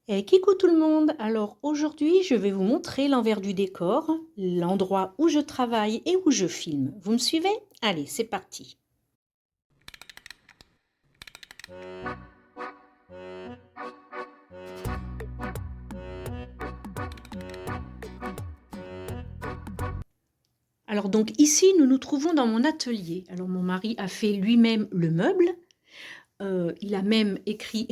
Et coucou tout le monde! Alors aujourd'hui, je vais vous montrer l'envers du décor, l'endroit où je travaille et où je filme. Vous me suivez? Allez, c'est parti! Alors donc ici, nous nous trouvons dans mon atelier. Alors mon mari a fait lui-même le meuble. Il a même écrit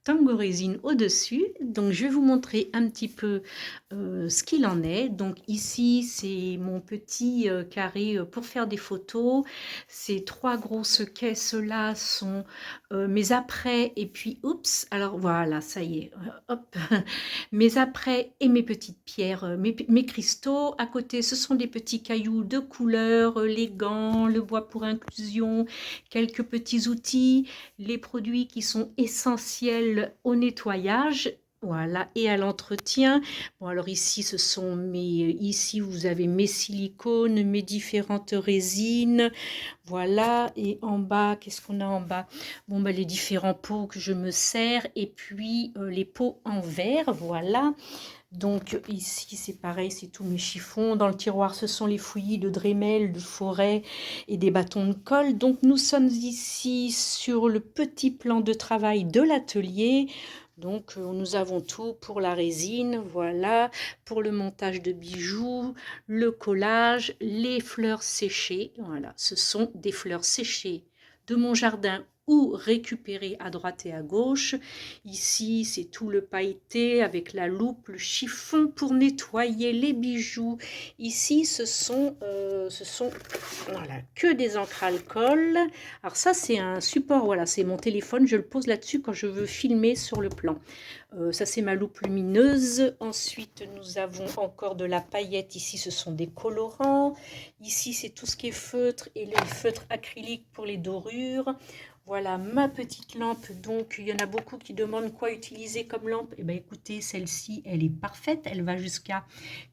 Tango Résine au-dessus. Donc je vais vous montrer un petit peu ce qu'il en est. Donc ici, c'est mon petit carré pour faire des photos. Ces trois grosses caisses-là sont mes après et puis, oups, alors voilà, ça y est, hop, mes après et mes petites pierres, mes cristaux. À côté, ce sont des petits cailloux de couleur, les gants, le bois pour inclusion, quelques petits outils, les produits qui sont essentiels au nettoyage, voilà, et à l'entretien. Bon, alors ici, ce sont ici, vous avez mes silicones, mes différentes résines, voilà. Et en bas, qu'est-ce qu'on a en bas? Bon, ben, les différents pots que je me sers, et puis les pots en verre, voilà. Donc ici, c'est pareil, c'est tous mes chiffons. Dans le tiroir, ce sont les fouillis de Dremel, de Forêt et des bâtons de colle. Donc nous sommes ici sur le petit plan de travail de l'atelier. Donc nous avons tout pour la résine, voilà, pour le montage de bijoux, le collage, les fleurs séchées. Voilà, ce sont des fleurs séchées de mon jardin ou récupérées à droite et à gauche. Ici, c'est tout le pailleté avec la loupe, le chiffon pour nettoyer les bijoux. Ici, ce sont voilà, que des encres alcool. Alors ça, c'est un support, voilà, c'est mon téléphone, je le pose là-dessus quand je veux filmer sur le plan. Ça, c'est ma loupe lumineuse. Ensuite, nous avons encore de la paillette. Ici, ce sont des colorants. Ici, c'est tout ce qui est feutre et les feutres acryliques pour les dorures. Voilà ma petite lampe. Donc, il y en a beaucoup qui demandent quoi utiliser comme lampe. Eh bien, écoutez, celle-ci, elle est parfaite. Elle va jusqu'à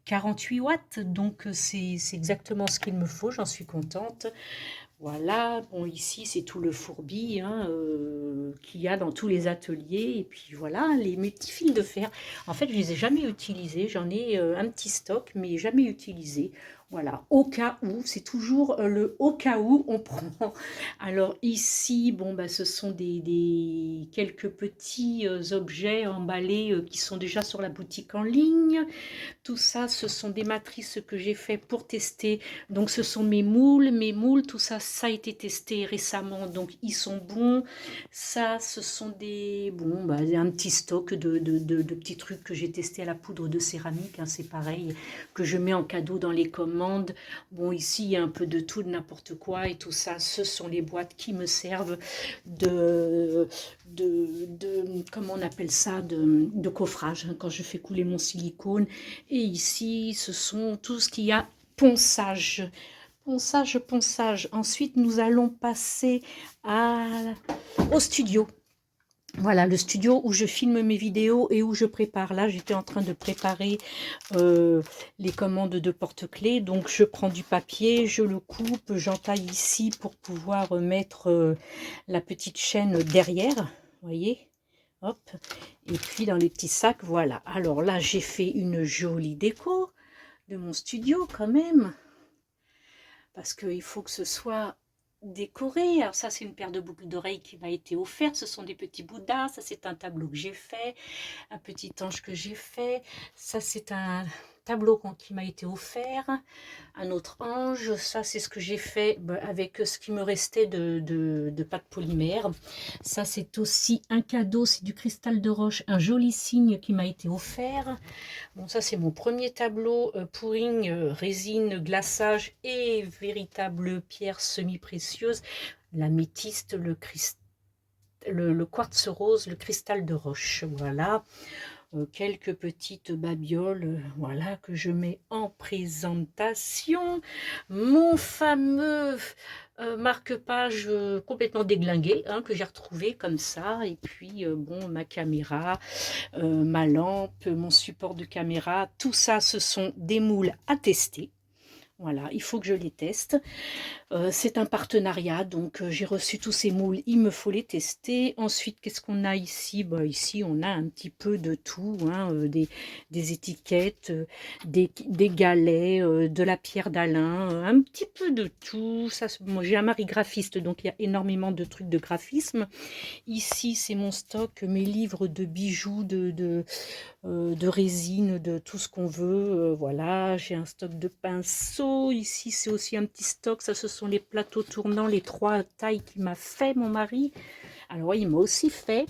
48 watts. Donc, c'est exactement ce qu'il me faut. J'en suis contente. Voilà, bon ici c'est tout le fourbi hein, qu'il y a dans tous les ateliers. Et puis voilà, mes petits fils de fer. En fait, je les ai jamais utilisés. J'en ai un petit stock, mais jamais utilisé. Voilà, au cas où, c'est toujours le au cas où on prend. Alors ici, bon, bah, ce sont quelques petits objets emballés qui sont déjà sur la boutique en ligne. Tout ça, ce sont des matrices que j'ai fait pour tester. Donc, ce sont mes moules, tout ça, ça a été testé récemment. Donc, ils sont bons. Ça, ce sont bon, bah, un petit stock de petits trucs que j'ai testé à la poudre de céramique. Hein, c'est pareil, que je mets en cadeau dans les commandes. Bon, ici, il y a un peu de tout, de n'importe quoi. Et tout ça, ce sont les boîtes qui me servent comment on appelle ça, de coffrage, hein, quand je fais couler mon silicone. Et ici, ce sont tout ce qu'il y a ponçage. Ponçage, ponçage. Ensuite, nous allons passer au studio. Voilà, le studio où je filme mes vidéos et où je prépare. Là, j'étais en train de préparer les commandes de porte-clés. Donc, je prends du papier, je le coupe, j'entaille ici pour pouvoir mettre la petite chaîne derrière. Vous voyez? Hop. Et puis, dans les petits sacs, voilà. Alors là, j'ai fait une jolie déco de mon studio quand même. Parce qu'il faut que ce soit décoré. Alors ça, c'est une paire de boucles d'oreilles qui m'a été offerte. Ce sont des petits bouddhas. Ça, c'est un tableau que j'ai fait. Un petit ange que j'ai fait. Ça, c'est un tableau qui m'a été offert. Un autre ange. Ça, c'est ce que j'ai fait avec ce qui me restait de pâte polymère. Ça, c'est aussi un cadeau. C'est du cristal de roche. Un joli signe qui m'a été offert. Bon, ça, c'est mon premier tableau pouring, résine, glaçage et véritable pierre semi-précieuse. L'améthyste, le quartz rose, le cristal de roche. Voilà. Quelques petites babioles, voilà, que je mets en présentation. Mon fameux marque-page complètement déglingué, hein, que j'ai retrouvé comme ça. Et puis, bon, ma caméra, ma lampe, mon support de caméra, tout ça, ce sont des moules à tester. Voilà, il faut que je les teste. C'est un partenariat, donc j'ai reçu tous ces moules, il me faut les tester. Ensuite, qu'est-ce qu'on a ici? Bah, ici, on a un petit peu de tout, hein, des étiquettes, des galets, de la pierre d'Alain, un petit peu de tout. Ça, moi, j'ai un mari graphiste, donc il y a énormément de trucs de graphisme. Ici, c'est mon stock, mes livres de bijoux, de résine, de tout ce qu'on veut. Voilà, j'ai un stock de pinceaux. Ici, c'est aussi un petit stock. Ça, ce sont les plateaux tournants, les 3 tailles qu'il m'a fait, mon mari. Alors, il m'a aussi fait,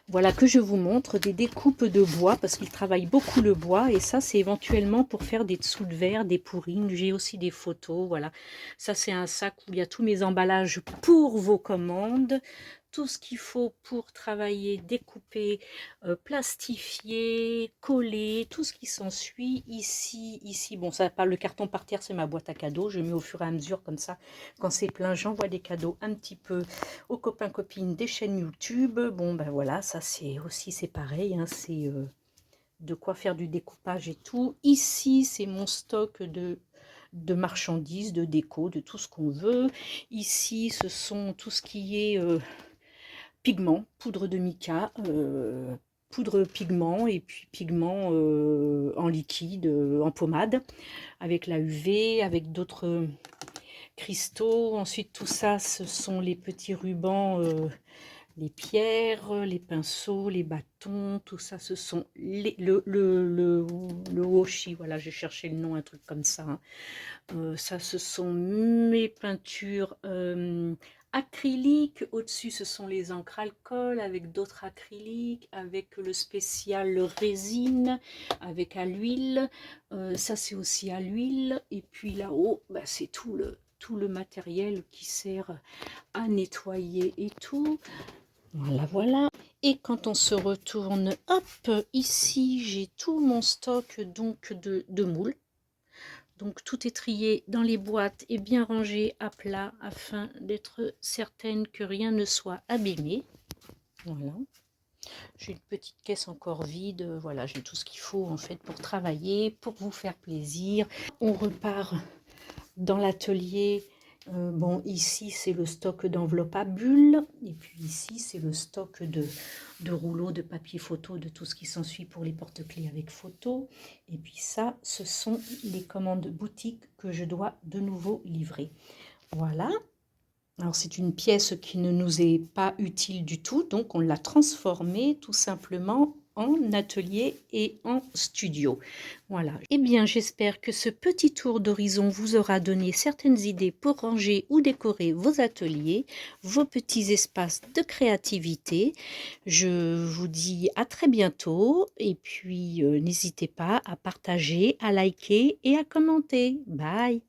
voilà, que je vous montre, des découpes de bois, parce qu'il travaille beaucoup le bois. Et ça, c'est éventuellement pour faire des dessous de verre, des pourrines. J'ai aussi des photos, voilà. Ça, c'est un sac où il y a tous mes emballages pour vos commandes. Tout ce qu'il faut pour travailler, découper, plastifier, coller, tout ce qui s'ensuit. Ici, bon, ça pas le carton par terre, c'est ma boîte à cadeaux. Je mets au fur et à mesure comme ça. Quand c'est plein, j'envoie des cadeaux un petit peu aux copains, copines des chaînes YouTube. Bon, ben voilà, ça c'est aussi, c'est pareil, hein, c'est de quoi faire du découpage et tout. Ici, c'est mon stock de marchandises, de déco, de tout ce qu'on veut. Ici, ce sont tout ce qui est pigments, poudre de mica, poudre pigment et puis pigment en liquide, en pommade, avec la UV, avec d'autres cristaux. Ensuite, tout ça, ce sont les petits rubans, les pierres, les pinceaux, les bâtons, tout ça, ce sont le washi, voilà, j'ai cherché le nom, un truc comme ça, hein. Ça, ce sont mes peintures acryliques. Au-dessus, ce sont les encres alcool avec d'autres acryliques, avec le spécial résine, avec à l'huile. Ça, c'est aussi à l'huile. Et puis là-haut, bah, c'est tout le matériel qui sert à nettoyer et tout. Voilà, voilà. Et quand on se retourne, hop, ici, j'ai tout mon stock donc de moules. Donc tout est trié dans les boîtes et bien rangé à plat afin d'être certaine que rien ne soit abîmé. Voilà. J'ai une petite caisse encore vide. Voilà, j'ai tout ce qu'il faut en fait pour travailler, pour vous faire plaisir. On repart dans l'atelier. Bon, ici, c'est le stock d'enveloppes à bulles. Et puis ici, c'est le stock de rouleaux de papier photo, de tout ce qui s'ensuit pour les porte-clés avec photo. Et puis ça, ce sont les commandes boutiques que je dois de nouveau livrer. Voilà. Alors, c'est une pièce qui ne nous est pas utile du tout, donc on l'a transformée tout simplement en atelier et en studio. Voilà. Eh bien, j'espère que ce petit tour d'horizon vous aura donné certaines idées pour ranger ou décorer vos ateliers, vos petits espaces de créativité. Je vous dis à très bientôt et puis n'hésitez pas à partager, à liker et à commenter. Bye!